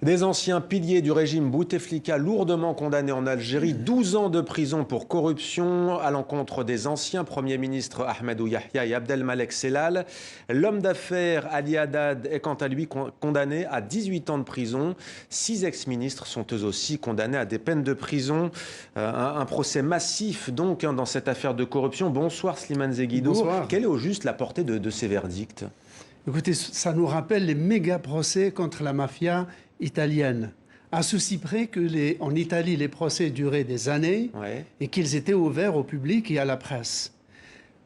Des anciens piliers du régime Bouteflika lourdement condamnés en Algérie, 12 ans de prison pour corruption à l'encontre des anciens premiers ministres Ahmed Yahya et Abdelmalek Sellal. L'homme d'affaires Ali Haddad est quant à lui condamné à 18 ans de prison. 6 ex-ministres sont eux aussi condamnés à des peines de prison. Un procès massif donc dans cette affaire de corruption. Bonsoir Slimane Zeguido. Bonsoir. Quelle est au juste la portée de ces verdicts? Écoutez, ça nous rappelle les méga procès contre la mafia italienne. À ceci près que en Italie, les procès duraient des années et qu'ils étaient ouverts au public et à la presse.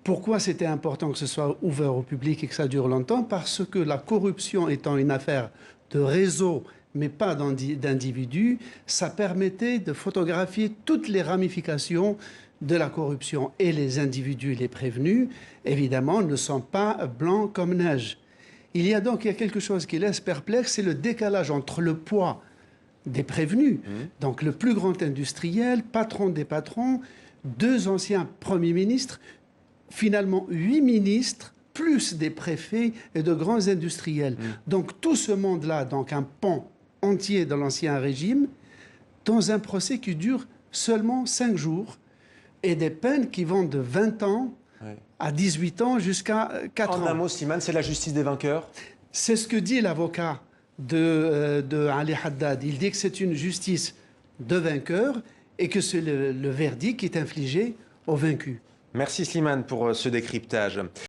Pourquoi c'était important que ce soit ouvert au public et que ça dure longtemps? Parce que la corruption étant une affaire de réseau, mais pas d'individus, ça permettait de photographier toutes les ramifications de la corruption. Et les individus, les prévenus, évidemment, ne sont pas blancs comme neige. Il y a quelque chose qui laisse perplexe, c'est le décalage entre le poids des prévenus, donc le plus grand industriel, patron des patrons, 2 anciens premiers ministres, finalement 8 ministres, plus des préfets et de grands industriels. Donc tout ce monde-là, donc un pan entier de l'ancien régime, dans un procès qui dure seulement 5 jours, et des peines qui vont de 20 ans à 18 ans jusqu'à 4 ans. En un mot, Slimane, c'est la justice des vainqueurs? C'est ce que dit l'avocat de Ali Haddad. Il dit que c'est une justice de vainqueurs et que c'est le verdict qui est infligé aux vaincus. Merci Slimane pour ce décryptage.